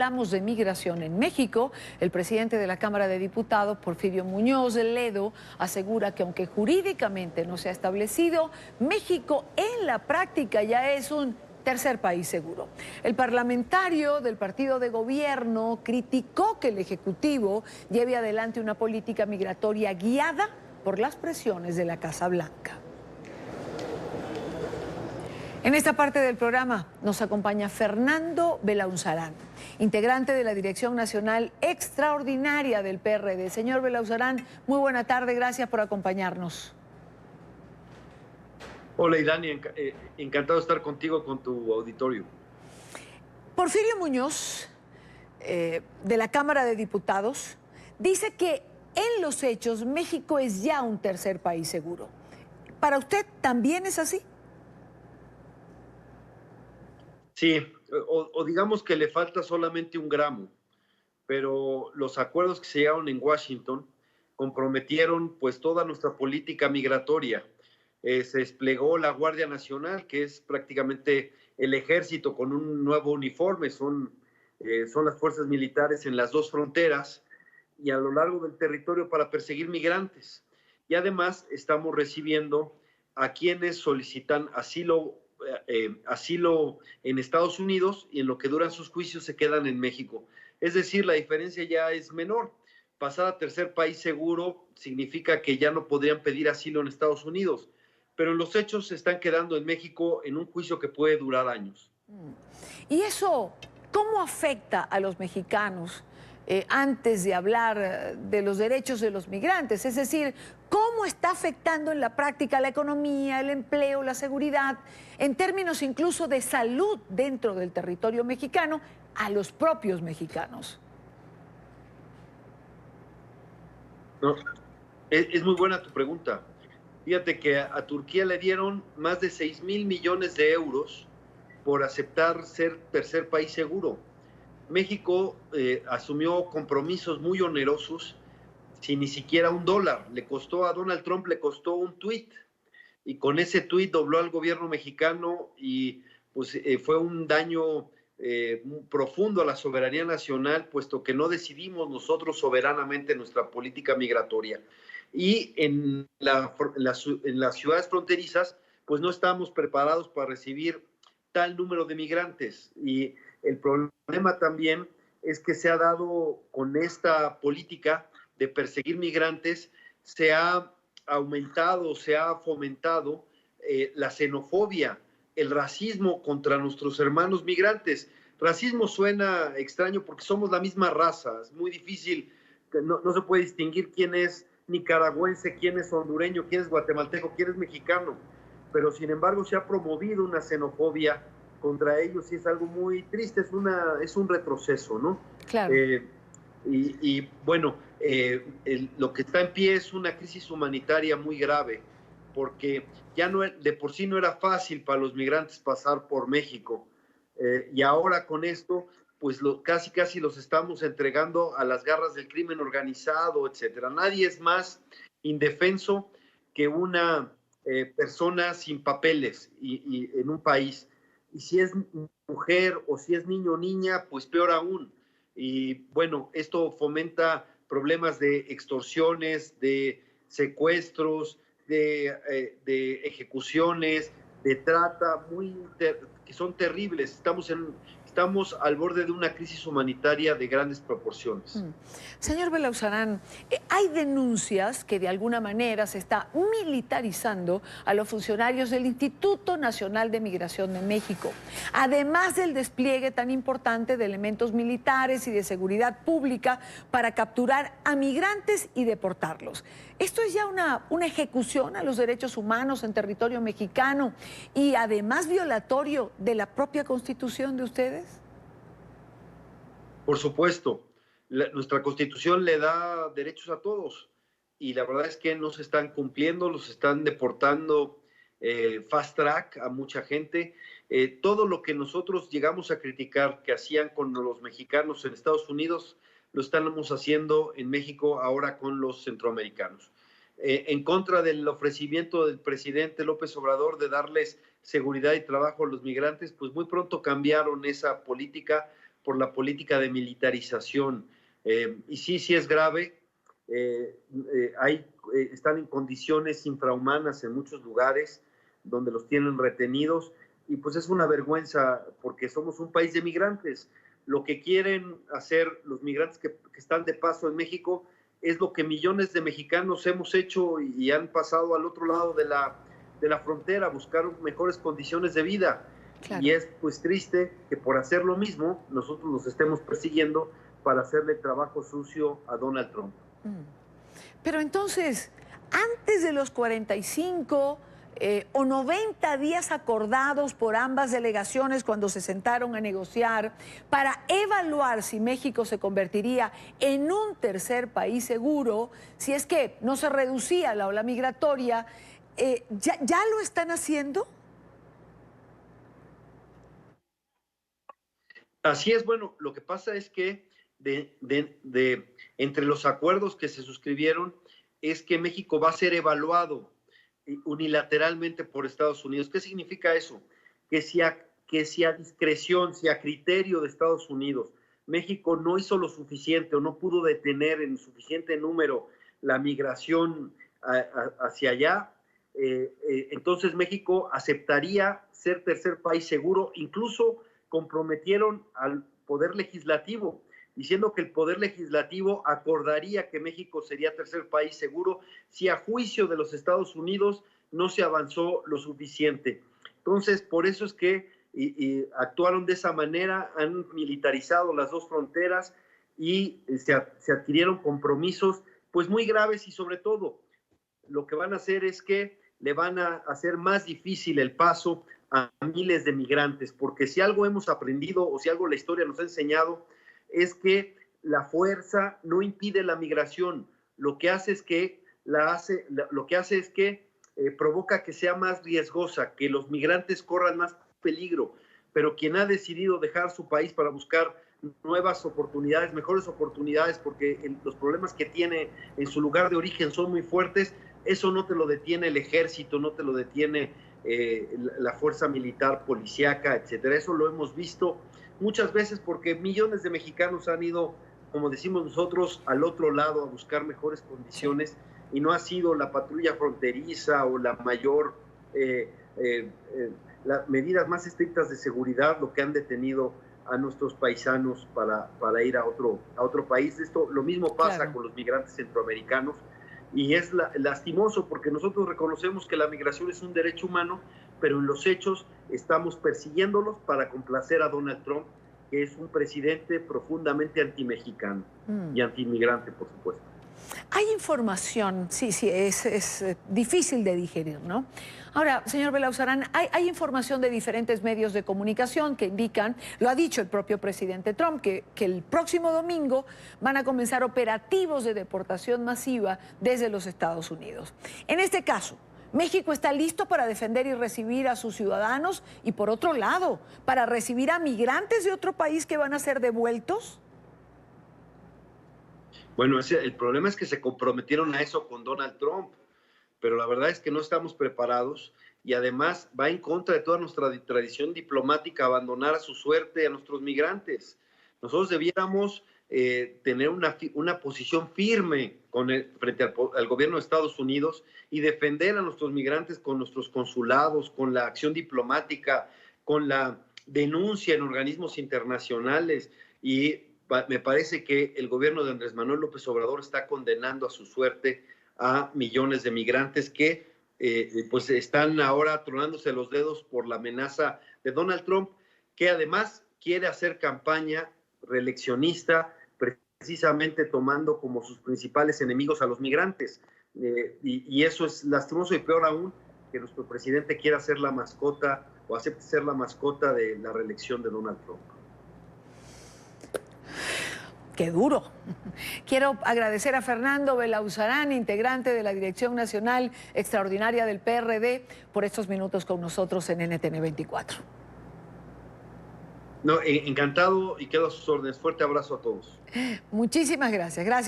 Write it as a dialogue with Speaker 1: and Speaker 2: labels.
Speaker 1: Hablamos de migración en México. El presidente de la Cámara de Diputados, Porfirio Muñoz Ledo, asegura que aunque jurídicamente no se ha establecido, México en la práctica ya es un tercer país seguro. El parlamentario del partido de gobierno criticó que el Ejecutivo lleve adelante una política migratoria guiada por las presiones de la Casa Blanca. En esta parte del programa nos acompaña Fernando Belauzarán, integrante de la Dirección Nacional Extraordinaria del PRD. Señor Belauzarán, muy buena tarde, gracias por acompañarnos.
Speaker 2: Hola, Idani, encantado de estar contigo, con tu auditorio.
Speaker 1: Porfirio Muñoz, de la Cámara de Diputados, dice que en los hechos México es ya un tercer país seguro. ¿Para usted también es así?
Speaker 2: Sí, o digamos que le falta solamente un gramo, pero los acuerdos que se llegaron en Washington comprometieron pues toda nuestra política migratoria. Se desplegó la Guardia Nacional, que es prácticamente el ejército con un nuevo uniforme, son las fuerzas militares en las dos fronteras y a lo largo del territorio para perseguir migrantes. Y además estamos recibiendo a quienes solicitan asilo en Estados Unidos y en lo que duran sus juicios se quedan en México. Es decir, la diferencia ya es menor. Pasar a tercer país seguro significa que ya no podrían pedir asilo en Estados Unidos, pero en los hechos se están quedando en México en un juicio que puede durar años.
Speaker 1: ¿Y eso cómo afecta a los mexicanos antes de hablar de los derechos de los migrantes? Es decir, ¿cómo está afectando en la práctica la economía, el empleo, la seguridad, en términos incluso de salud dentro del territorio mexicano, a los propios mexicanos?
Speaker 2: No, es muy buena tu pregunta. Fíjate que a Turquía le dieron más de 6,000 millones de euros por aceptar ser tercer país seguro. México asumió compromisos muy onerosos sin ni siquiera $1. A Donald Trump le costó un tuit y con ese tuit dobló al gobierno mexicano y pues fue un daño profundo a la soberanía nacional, puesto que no decidimos nosotros soberanamente nuestra política migratoria. Y en las ciudades fronterizas, pues no estamos preparados para recibir tal número de migrantes. Y el problema también es que se ha dado con esta política de perseguir migrantes, se ha aumentado, se ha fomentado la xenofobia, el racismo contra nuestros hermanos migrantes. Racismo suena extraño porque somos la misma raza, es muy difícil, no se puede distinguir quién es nicaragüense, quién es hondureño, quién es guatemalteco, quién es mexicano, pero sin embargo se ha promovido una xenofobia contra ellos y es algo muy triste, es un retroceso, ¿no?
Speaker 1: Claro.
Speaker 2: Y bueno, lo que está en pie es una crisis humanitaria muy grave, porque ya no, de por sí no era fácil para los migrantes pasar por México, y ahora con esto, pues casi los estamos entregando a las garras del crimen organizado, etcétera. Nadie es más indefenso que una persona sin papeles y en un país. Y si es mujer o si es niño o niña, pues peor aún. Y bueno, esto fomenta problemas de extorsiones, de secuestros, de ejecuciones, de trata, que son terribles. Estamos al borde de una crisis humanitaria de grandes proporciones.
Speaker 1: Señor Belauzarán, hay denuncias que de alguna manera se está militarizando a los funcionarios del Instituto Nacional de Migración de México, además del despliegue tan importante de elementos militares y de seguridad pública para capturar a migrantes y deportarlos. Esto es ya una ejecución a los derechos humanos en territorio mexicano y además violatorio de la propia Constitución de ustedes.
Speaker 2: Por supuesto, nuestra Constitución le da derechos a todos y la verdad es que no se están cumpliendo, los están deportando fast track a mucha gente. Todo lo que nosotros llegamos a criticar que hacían con los mexicanos en Estados Unidos, lo estamos haciendo en México ahora con los centroamericanos. En contra del ofrecimiento del presidente López Obrador de darles seguridad y trabajo a los migrantes, pues muy pronto cambiaron esa política por la política de militarización. Y sí es grave. Están en condiciones infrahumanas en muchos lugares donde los tienen retenidos, y pues es una vergüenza porque somos un país de migrantes. Lo que quieren hacer los migrantes que están de paso en México es lo que millones de mexicanos hemos hecho y han pasado al otro lado de la frontera a buscar mejores condiciones de vida. Claro. Y es pues triste que por hacer lo mismo nosotros los estemos persiguiendo para hacerle trabajo sucio a Donald Trump.
Speaker 1: Pero entonces, antes de los 45 o 90 días acordados por ambas delegaciones cuando se sentaron a negociar para evaluar si México se convertiría en un tercer país seguro, si es que no se reducía la ola migratoria, ¿ya lo están haciendo?
Speaker 2: Así es. Bueno, lo que pasa es que entre los acuerdos que se suscribieron es que México va a ser evaluado unilateralmente por Estados Unidos. ¿Qué significa eso? Que si a discreción, si a criterio de Estados Unidos, México no hizo lo suficiente o no pudo detener en suficiente número la migración hacia allá, entonces México aceptaría ser tercer país seguro. Incluso comprometieron al Poder Legislativo, diciendo que el Poder Legislativo acordaría que México sería tercer país seguro si a juicio de los Estados Unidos no se avanzó lo suficiente. Entonces, por eso es que actuaron de esa manera, han militarizado las dos fronteras y se adquirieron compromisos pues muy graves, y sobre todo lo que van a hacer es que le van a hacer más difícil el paso a miles de migrantes, porque si algo hemos aprendido o si algo la historia nos ha enseñado es que la fuerza no impide la migración. Lo que hace es que provoca que sea más riesgosa, que los migrantes corran más peligro. Pero quien ha decidido dejar su país para buscar nuevas oportunidades, mejores oportunidades, porque los problemas que tiene en su lugar de origen son muy fuertes, eso no te lo detiene el ejército, no te lo detiene la fuerza militar, policíaca, etcétera. Eso lo hemos visto muchas veces porque millones de mexicanos han ido, como decimos nosotros, al otro lado a buscar mejores condiciones, y no ha sido la patrulla fronteriza o la mayor, las medidas más estrictas de seguridad lo que han detenido a nuestros paisanos para ir a otro país. Lo mismo pasa con los migrantes centroamericanos, y es lastimoso porque nosotros reconocemos que la migración es un derecho humano, pero en los hechos estamos persiguiéndolos para complacer a Donald Trump, que es un presidente profundamente antimexicano y antiinmigrante, por supuesto.
Speaker 1: Hay información, sí, es difícil de digerir, ¿no? Ahora, señor Belauzarán, hay información de diferentes medios de comunicación que indican, lo ha dicho el propio presidente Trump, que el próximo domingo van a comenzar operativos de deportación masiva desde los Estados Unidos. En este caso, México está listo para defender y recibir a sus ciudadanos y, por otro lado, para recibir a migrantes de otro país que van a ser devueltos.
Speaker 2: Bueno, el problema es que se comprometieron a eso con Donald Trump, pero la verdad es que no estamos preparados, y además va en contra de toda nuestra tradición diplomática abandonar a su suerte a nuestros migrantes. Nosotros debiéramos tener una posición firme frente al gobierno de Estados Unidos y defender a nuestros migrantes con nuestros consulados, con la acción diplomática, con la denuncia en organismos internacionales. Y me parece que el gobierno de Andrés Manuel López Obrador está condenando a su suerte a millones de migrantes que pues están ahora tronándose los dedos por la amenaza de Donald Trump, que además quiere hacer campaña reeleccionista, precisamente tomando como sus principales enemigos a los migrantes. Y eso es lastimoso, y peor aún, que nuestro presidente quiera ser la mascota o acepte ser la mascota de la reelección de Donald Trump.
Speaker 1: ¡Qué duro! Quiero agradecer a Fernando Belauzarán, integrante de la Dirección Nacional Extraordinaria del PRD, por estos minutos con nosotros en NTN 24.
Speaker 2: No, encantado y quedo a sus órdenes. Fuerte abrazo a todos.
Speaker 1: Muchísimas gracias. Gracias.